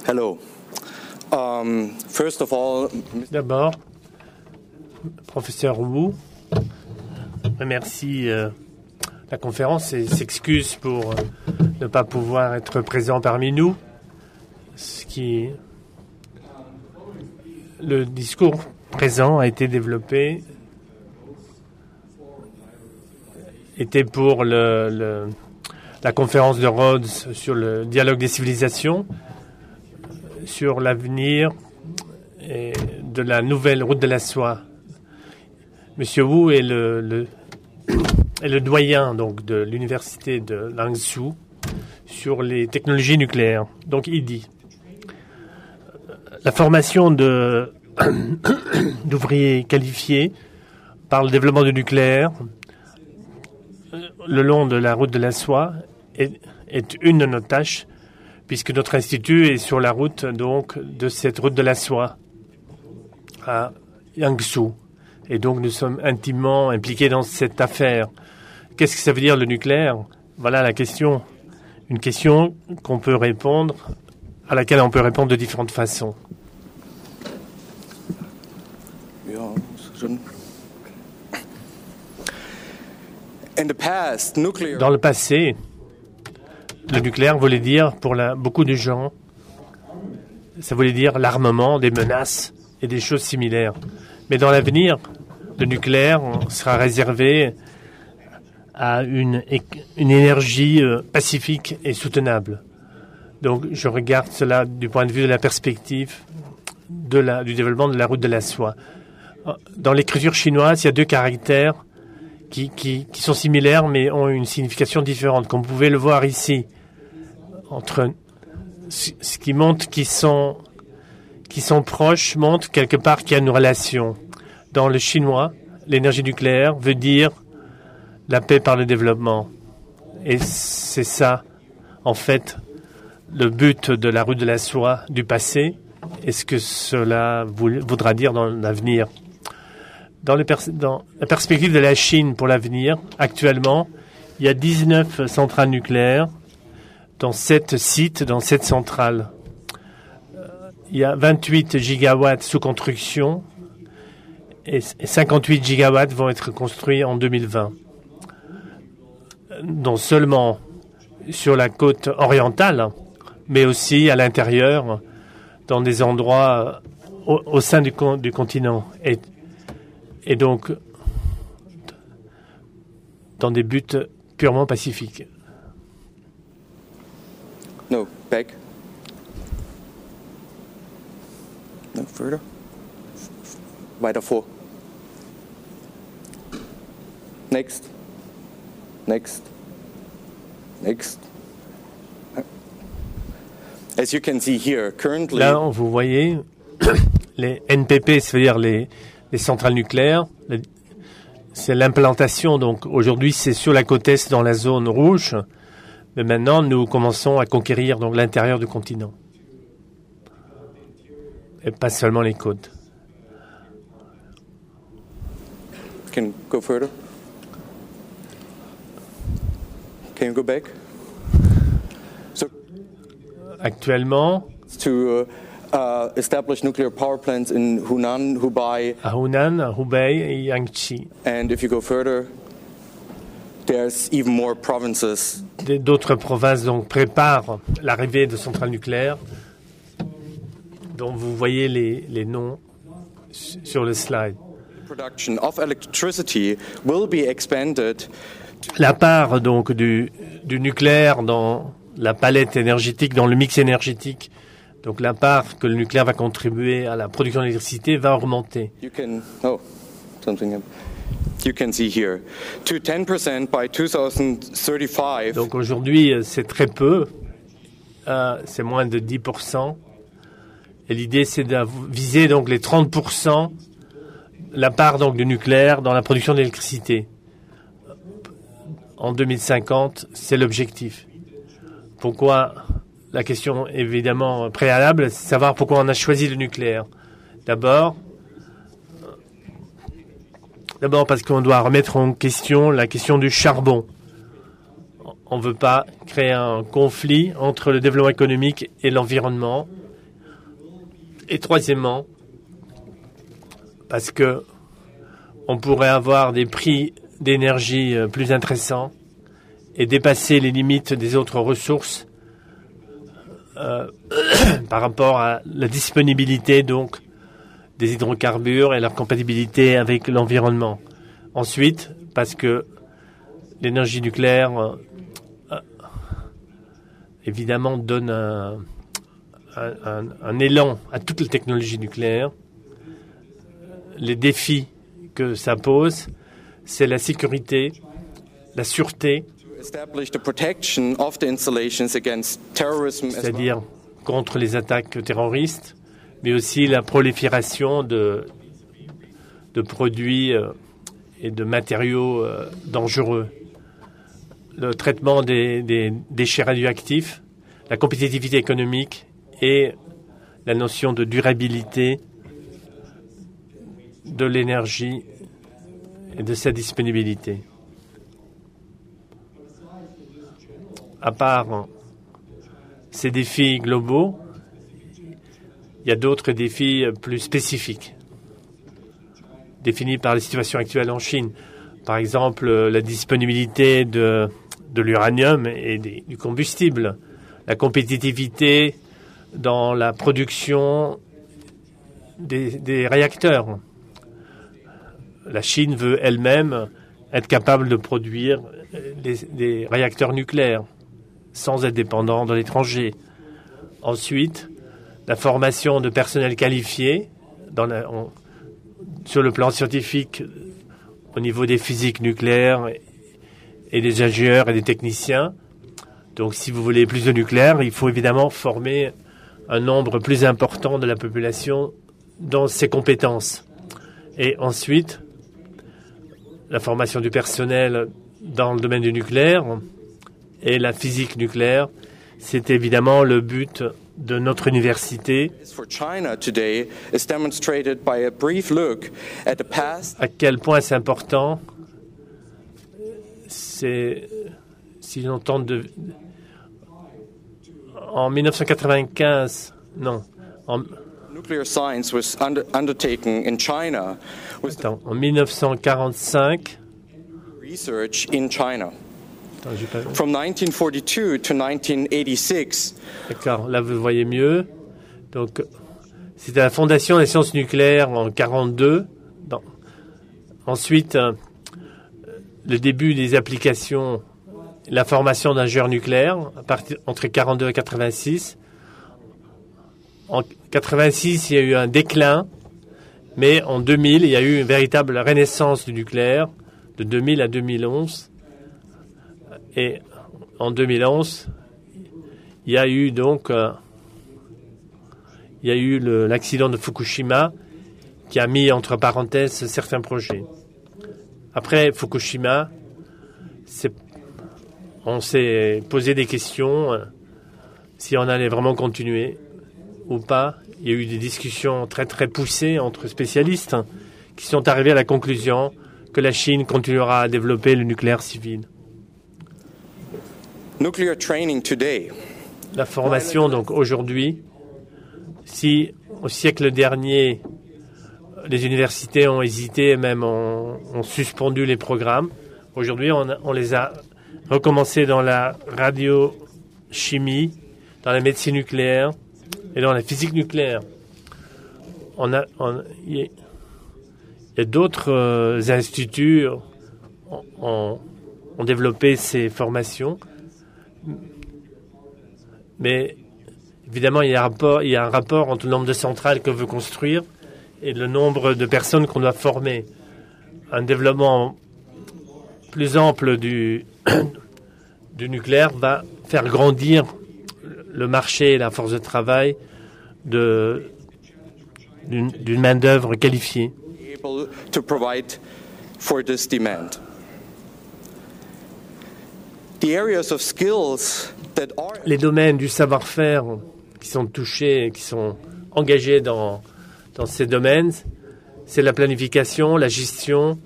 Hello. First of all, D'abord, professeur Wu remercie la conférence et s'excuse pour ne pas pouvoir être présent parmi nous. Le discours présent a été développé, était pour la conférence de Rhodes sur le dialogue des civilisations, sur l'avenir de la nouvelle route de la soie. Monsieur Wu est le doyen donc, de l'université de Lanzhou sur les technologies nucléaires. Donc il dit la formation d'ouvriers qualifiés par le développement du nucléaire le long de la route de la soie est une de nos tâches, puisque notre institut est sur la route donc de cette route de la soie à Yangzhou. Et donc nous sommes intimement impliqués dans cette affaire. Qu'est-ce que ça veut dire le nucléaire? Voilà la question. Une question qu'on peut répondre, à laquelle on peut répondre de différentes façons. Dans le passé, le nucléaire voulait dire, pour beaucoup de gens, ça voulait dire l'armement, des menaces et des choses similaires. Mais dans l'avenir, le nucléaire sera réservé à une énergie pacifique et soutenable. Donc, je regarde cela du point de vue de la perspective du développement de la route de la soie. Dans l'écriture chinoise, il y a deux caractères qui sont similaires, mais ont une signification différente. Comme vous pouvez le voir ici, entre ce qui montre qu'ils sont proches, montre quelque part qu'il y a une relation. Dans le chinois, l'énergie nucléaire veut dire la paix par le développement. Et c'est ça, en fait, le but de la route de la soie du passé et ce que cela voudra dire dans l'avenir. Dans la perspective de la Chine pour l'avenir, actuellement, il y a 19 centrales nucléaires dans 7 sites, dans 7 centrales. Il y a 28 gigawatts sous construction et 58 gigawatts vont être construits en 2020. Non seulement sur la côte orientale, mais aussi à l'intérieur, dans des endroits au sein du continent. Et donc, dans des buts purement pacifiques. No, back. No, further. Weiter vor. Next. Next. Next. As you can see here, currently... Là, vous voyez, les NPP, c'est-à-dire les centrales nucléaires, c'est l'implantation. Donc aujourd'hui, c'est sur la côte est, dans la zone rouge. Mais maintenant, nous commençons à conquérir donc l'intérieur du continent. Et pas seulement les côtes. Can you go further? Can you go back? So, actuellement, to establish nuclear power plants in Hunan, Hubei. À Hunan, à Hubei et Yangtze. And if you go further, there's even more provinces. D'autres provinces donc préparent l'arrivée de centrales nucléaires, dont vous voyez les noms sur le slide. Production of electricity will be expanded. La part donc du nucléaire dans la palette énergétique, dans le mix énergétique, donc la part que le nucléaire va contribuer à la production d'électricité va augmenter. You can see here, to 10% by 2035. Donc aujourd'hui, c'est très peu, c'est moins de 10%. Et l'idée, c'est de viser donc les 30%, la part donc du nucléaire dans la production d'électricité. En 2050, c'est l'objectif. Pourquoi? La question évidemment préalable, c'est de savoir pourquoi on a choisi le nucléaire. D'abord parce qu'on doit remettre en question la question du charbon. On ne veut pas créer un conflit entre le développement économique et l'environnement. Et troisièmement, parce que on pourrait avoir des prix d'énergie plus intéressants et dépasser les limites des autres ressources par rapport à la disponibilité donc des hydrocarbures et leur compatibilité avec l'environnement. Ensuite, parce que l'énergie nucléaire évidemment donne un élan à toutes les technologies nucléaires. Les défis que ça pose, c'est la sécurité, la sûreté, c'est-à-dire contre les attaques terroristes, mais aussi la prolifération de produits et de matériaux dangereux, le traitement des déchets radioactifs, la compétitivité économique et la notion de durabilité de l'énergie et de sa disponibilité. À part ces défis globaux, il y a d'autres défis plus spécifiques, définis par la situation actuelle en Chine. Par exemple, la disponibilité de l'uranium et du combustible, la compétitivité dans la production des réacteurs. La Chine veut elle-même être capable de produire des réacteurs nucléaires sans être dépendant de l'étranger. Ensuite, la formation de personnel qualifié sur le plan scientifique au niveau des physiques nucléaires et des ingénieurs et des techniciens. Donc, si vous voulez plus de nucléaire, il faut évidemment former un nombre plus important de la population dans ses compétences. Et ensuite, la formation du personnel dans le domaine du nucléaire et la physique nucléaire, c'est évidemment le but de notre université. À quel point c'est important, c'est si l'on tente de... En 1995, non. Nuclear science was undertaken in China. En 1945. Research in China. From 1942 to 1986. D'accord, là vous voyez mieux. Donc, c'était la Fondation des sciences nucléaires en 1942. Ensuite, le début des applications, la formation d'ingénieurs nucléaires, entre 1942 et 1986. En 1986, il y a eu un déclin, mais en 2000, il y a eu une véritable renaissance du nucléaire, de 2000 à 2011. Et en 2011, il y a eu donc l'accident de Fukushima qui a mis entre parenthèses certains projets. Après Fukushima, on s'est posé des questions si on allait vraiment continuer ou pas. Il y a eu des discussions très très poussées entre spécialistes qui sont arrivés à la conclusion que la Chine continuera à développer le nucléaire civil. Nuclear training today. La formation, donc aujourd'hui, si au siècle dernier, les universités ont hésité, même ont suspendu les programmes, aujourd'hui on les a recommencés dans la radiochimie, dans la médecine nucléaire et dans la physique nucléaire. Il y a d'autres instituts ont développé ces formations. Mais évidemment, il y a un rapport entre le nombre de centrales qu'on veut construire et le nombre de personnes qu'on doit former. Un développement plus ample du nucléaire va faire grandir le marché et la force de travail d'une main-d'œuvre qualifiée. Les domaines du savoir-faire qui sont touchés, qui sont engagés dans ces domaines, c'est la planification, la gestion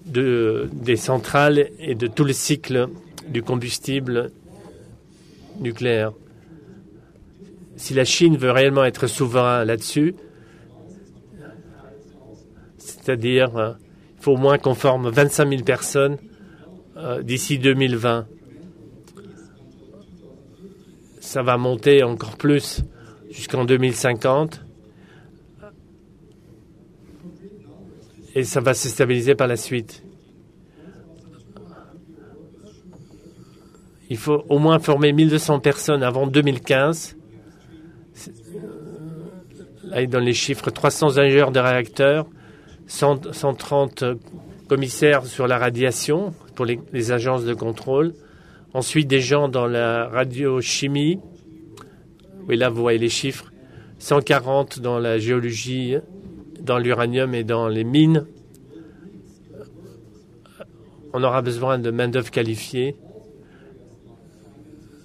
des centrales et de tout le cycle du combustible nucléaire. Si la Chine veut réellement être souverain là-dessus, c'est-à-dire il faut au moins qu'on forme 25 000 personnes d'ici 2020. Ça va monter encore plus jusqu'en 2050 et ça va se stabiliser par la suite. Il faut au moins former 1200 personnes avant 2015. Là, il donne les chiffres, 300 ingénieurs de réacteurs, 130 commissaires sur la radiation pour les agences de contrôle. Ensuite, des gens dans la radiochimie. Oui, là, vous voyez les chiffres. 140 dans la géologie, dans l'uranium et dans les mines. On aura besoin de main-d'œuvre qualifiée,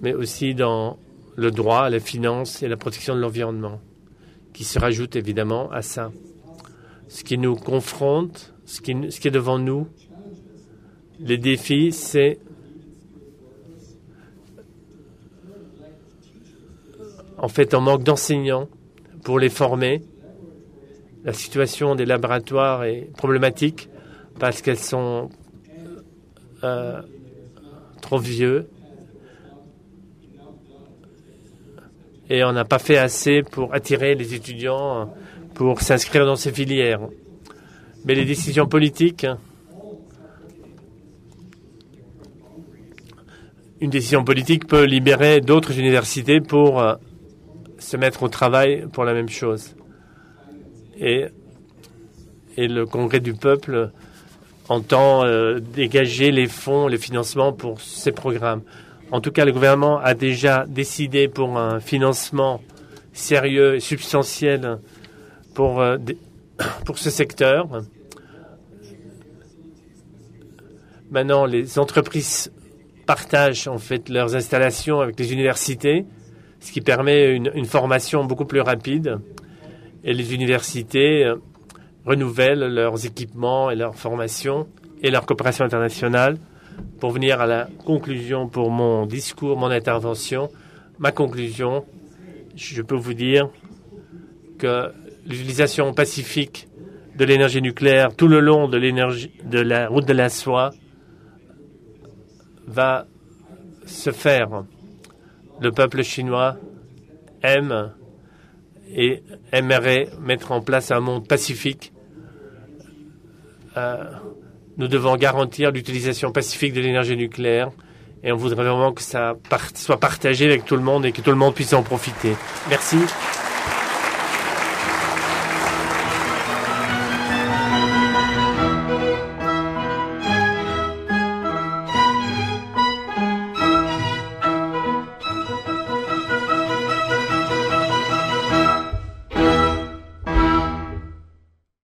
mais aussi dans le droit, la finance et la protection de l'environnement, qui se rajoutent évidemment à ça. Ce qui nous confronte, ce qui est devant nous, les défis, c'est en fait un manque d'enseignants pour les former. La situation des laboratoires est problématique parce qu'elles sont trop vieux et on n'a pas fait assez pour attirer les étudiants pour s'inscrire dans ces filières. Mais les décisions politiques, une décision politique peut libérer d'autres universités pour se mettre au travail pour la même chose. Et le Congrès du peuple entend dégager les fonds, les financements pour ces programmes. En tout cas, le gouvernement a déjà décidé pour un financement sérieux et substantiel pour ce secteur. Maintenant, les entreprises partagent en fait leurs installations avec les universités, ce qui permet une formation beaucoup plus rapide. Et les universités renouvellent leurs équipements et leurs formations et leur coopération internationale. Pour venir à la conclusion pour mon discours, mon intervention, ma conclusion, je peux vous dire que l'utilisation pacifique de l'énergie nucléaire tout le long de la route de la soie va se faire. Le peuple chinois aime et aimerait mettre en place un monde pacifique. Nous devons garantir l'utilisation pacifique de l'énergie nucléaire et on voudrait vraiment que ça soit partagé avec tout le monde et que tout le monde puisse en profiter. Merci.